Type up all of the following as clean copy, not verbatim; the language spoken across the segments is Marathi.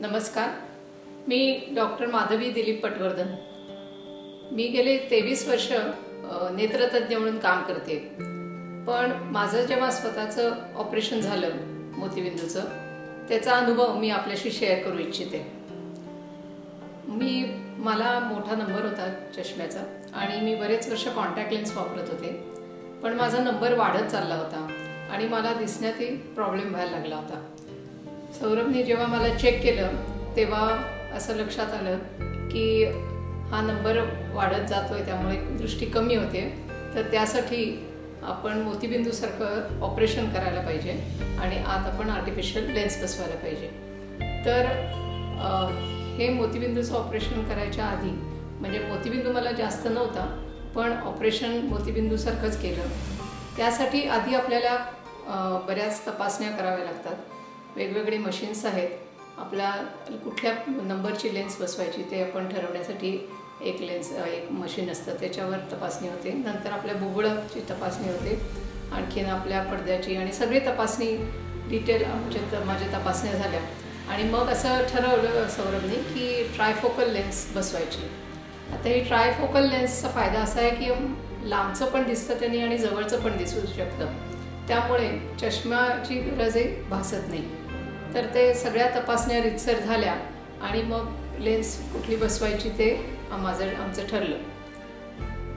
नमस्कार, मी डॉक्टर माधवी दिलीप पटवर्धन। मी गेले 23 वर्ष नेत्रतज्ञ म्हणून काम करते। पण माझं जेव्हा स्वतःचं ऑपरेशन झालं मोतीबिंदूचं, त्याचा अनुभव मी आपल्याशी शेअर करू इच्छिते। मला मोठा नंबर होता चष्म्याचा आणि मी बरेच वर्ष कॉन्टॅक्ट लेन्स वापरत होते। पण माझा नंबर वाढत चालला होता आणि मला दिसण्यातही प्रॉब्लेम व्हायला लागला होता। सौरभने जेव्हा मला चेक केलं तेव्हा असं लक्षात आलं की हा नंबर वाढत जातोय, त्यामुळे दृष्टी कमी होते, तर त्यासाठी आपण मोतीबिंदूसारखं ऑपरेशन करायला पाहिजे आणि आत आपण आर्टिफिशियल लेन्स बसवायला पाहिजे। तर हे मोतीबिंदूचं ऑपरेशन करायच्या आधी, म्हणजे मोतीबिंदू मला जास्त नव्हता पण ऑपरेशन मोतीबिंदूसारखंच केलं। त्यासाठी आधी आपल्याला बऱ्याच तपासण्या कराव्या लागतात। वेगवेगळे मशीन्स आहेत। आपल्या कुठल्या नंबरची लेन्स बसवायची ते आपण ठरवण्यासाठी एक मशीन असतं, त्याच्यावर तपासणी होते। नंतर आपल्या बुबुळाची तपासणी होते, आणखीन आपल्या पडद्याची, आणि सगळी तपासणी डिटेल माझ्या तपासण्या झाल्या। आणि मग असं ठरवलं सौरभने की ट्रायफोकल लेन्स बसवायची। आता ही ट्रायफोकल लेन्सचा फायदा असा आहे की लांबचं पण दिसतं त्यांनी आणि जवळचं पण दिसू शकतं, त्यामुळे चष्म्याची गरजही भासत नाही। तर ते सगळ्या तपासण्या रितसर झाल्या आणि मग लेन्स कुठली बसवायची ते आमचं ठरलं।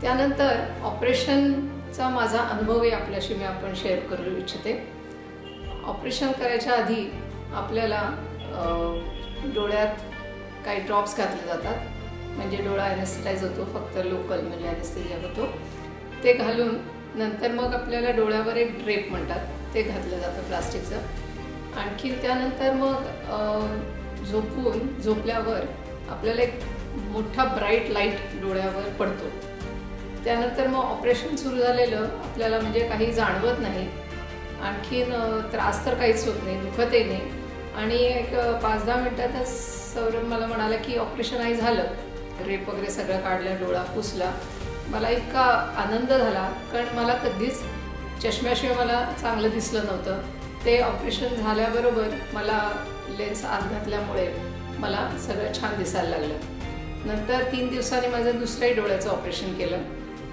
त्यानंतर ऑपरेशनचा माझा अनुभवही आपल्याशी मी शेअर करू इच्छिते। ऑपरेशन करायच्या आधी आपल्याला डोळ्यात काही ड्रॉप्स घातले जातात, म्हणजे डोळा ॲनेस्थेटाईज होतो, फक्त लोकल म्हणजे ॲनेस्थेसिया होतो, ते घालून नंतर मग आपल्याला डोळ्यावर एक ड्रेप म्हणतात ते घातलं जातं प्लास्टिकचं। आणखी त्यानंतर मग झोपल्यावर आपल्याला एक मोठा ब्राईट लाईट डोळ्यावर पडतो। त्यानंतर मग ऑपरेशन सुरू झालेलं आपल्याला म्हणजे काही जाणवत नाही, आणखीन त्रास तर काहीच होत नाही, दुखतही नाही। आणि एक 5-10 मिनिटातच सौरभ मला म्हणाला की ऑपरेशन आई झालं, ड्रेप वगैरे सगळं काढलं, डोळा पुसला। मला इतका आनंद झाला, कारण मला कधीच चष्म्याशिवाय मला चांगलं दिसलं नव्हतं। ते ऑपरेशन झाल्याबरोबर मला लेन्स आत घातल्यामुळे मला सगळं छान दिसायला लागलं। नंतर 3 दिवसांनी माझं दुसऱ्याही डोळ्याचं ऑपरेशन केलं।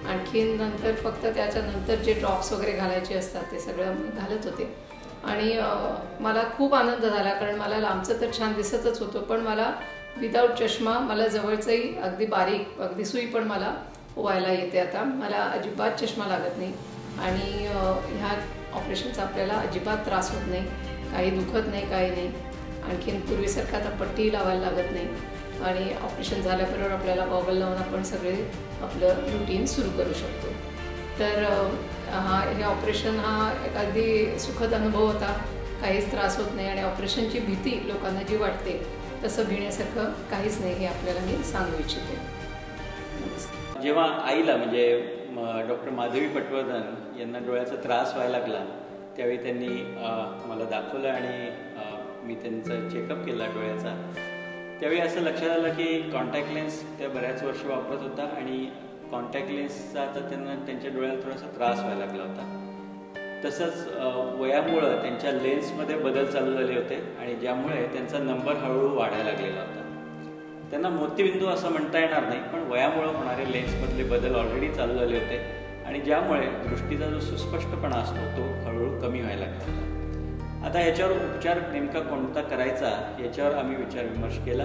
आणखीन नंतर फक्त त्याच्यानंतर जे ड्रॉप्स वगैरे घालायचे असतात ते सगळं मी घालत होते आणि मला खूप आनंद झाला, कारण मला लांबचं तर छान दिसतच होतं, पण मला विदाऊट चष्मा मला जवळचंही अगदी बारीक, अगदी सुई पण मला पोहायला येते। आता मला अजिबात चष्मा लागत नाही आणि ह्या ऑपरेशनचा आपल्याला अजिबात त्रास होत नाही, काही दुखत नाही, काही नाही। आणखीन पूर्वीसारखं आता पट्टी लावायला लागत नाही आणि ऑपरेशन झाल्याबरोबर आपल्याला गॉगल लावून आपण सगळे आपलं रुटीन सुरू करू शकतो। तर हे ऑपरेशन एक अगदी सुखद अनुभव होता, काहीच त्रास होत नाही आणि ऑपरेशनची भीती लोकांना जी वाटते तसं भिण्यासारखं काहीच नाही, हे आपल्याला मी सांगू इच्छिते। जेव्हा आईला म्हणजे डॉक्टर माधवी पटवर्धन यांना डोळ्याचा त्रास व्हायला लागला, त्यावेळी त्यांनी मला दाखवलं आणि मी त्यांचा चेकअप केला डोळ्याचा। त्यावेळी असं लक्षात आलं की कॉन्टॅक्ट लेन्स त्या बऱ्याच वर्ष वापरत होता आणि कॉन्टॅक्ट लेन्सचा आता त्यांच्या डोळ्याला थोडासा त्रास व्हायला लागला होता। तसंच वयामुळं त्यांच्या लेन्समध्ये बदल चालू झाले होते आणि ज्यामुळे त्यांचा नंबर हळूहळू वाढायला लागलेला होता। त्यांना मोतीबिंदू असं म्हणता येणार नाही, पण वयामुळे होणारे लेन्समधले बदल ऑलरेडी चालू झाले होते आणि ज्यामुळे दृष्टीचा जो सुस्पष्टपणा असतो तो हळूहळू कमी व्हायला लागला। आता याच्यावर उपचार नेमका कोणता करायचा याच्यावर आम्ही विचारविमर्श केला।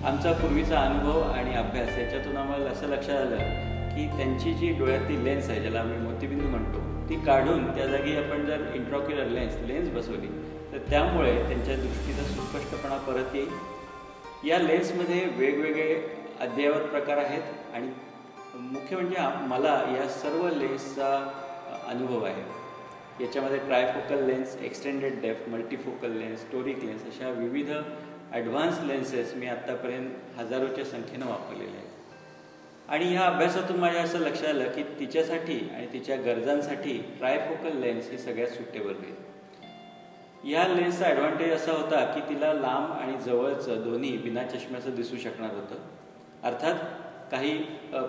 आमचा पूर्वीचा अनुभव आणि अभ्यास याच्यातून आम्हाला असं लक्षात आलं की त्यांची जी डोळ्यातली लेन्स आहे, ज्याला आम्ही मोतीबिंदू म्हणतो, ती काढून त्या जागी आपण जर इंट्राक्युलर लेन्स बसवली तर त्यामुळे त्यांच्या दृष्टीचा सुस्पष्टपणा परत येईल। या लेन्समध्ये वेगवेगळे अद्ययावत प्रकार आहेत आणि मुख्य म्हणजे मला या सर्व लेन्सचा अनुभव आहे। याच्यामध्ये trifocal lens, extended depth, multifocal lens, toric lens अशा विविध ॲडव्हान्स लेन्सेस मी आत्तापर्यंत हजारोच्या संख्येनं वापरलेले आहेत। आणि ह्या अभ्यासातून माझ्या असं लक्षात आलं की तिच्यासाठी आणि तिच्या गरजांसाठी ट्रायफोकल लेन्स ही सगळ्यात सुटेबल होईल। या लेन्सचा ॲडव्हान्टेज असा होता की तिला लांब आणि जवळचं दोन्ही बिना चष्म्याचं दिसू शकणार होतं। अर्थात काही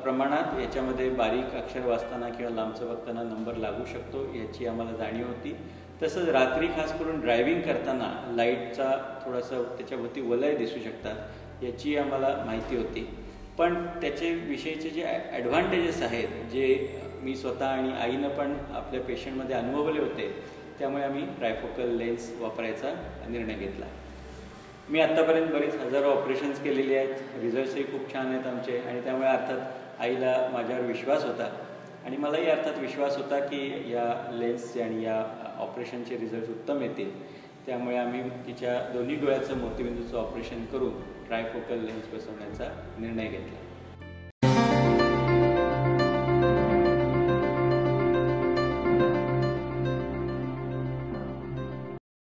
प्रमाणात याच्यामध्ये बारीक अक्षर वाचताना किंवा लांबचं बघताना नंबर लागू शकतो याची आम्हाला जाणीव होती, तसंच रात्री खास करून ड्रायव्हिंग करताना लाईटचा थोडासा त्याच्याभोवती वलय दिसू शकतात याची आम्हाला माहिती होती. पण त्याच्याविषयीचे जे ॲडव्हान्टेजेस आहेत जे मी स्वतः आणि आईनं पण आपल्या पेशंटमध्ये अनुभवले होते, त्यामुळे आम्ही ट्रायफोकल लेन्स वापरायचा निर्णय घेतला. मी आत्तापर्यंत बरीच हजारो ऑपरेशन्स केलेली आहेत, रिझल्ट्सही खूप छान आहेत आमचे, आणि त्यामुळे अर्थात आईला माझ्यावर विश्वास होता आणि मलाही अर्थात विश्वास होता की या लेन्सचे आणि या ऑपरेशनचे रिझल्ट उत्तम येतील. त्यामुळे आम्ही तिच्या दोन्ही डोळ्याचं मोतीबिंदूचं ऑपरेशन करून ट्रायफोकल लेन्स बसवण्याचा निर्णय घेतला.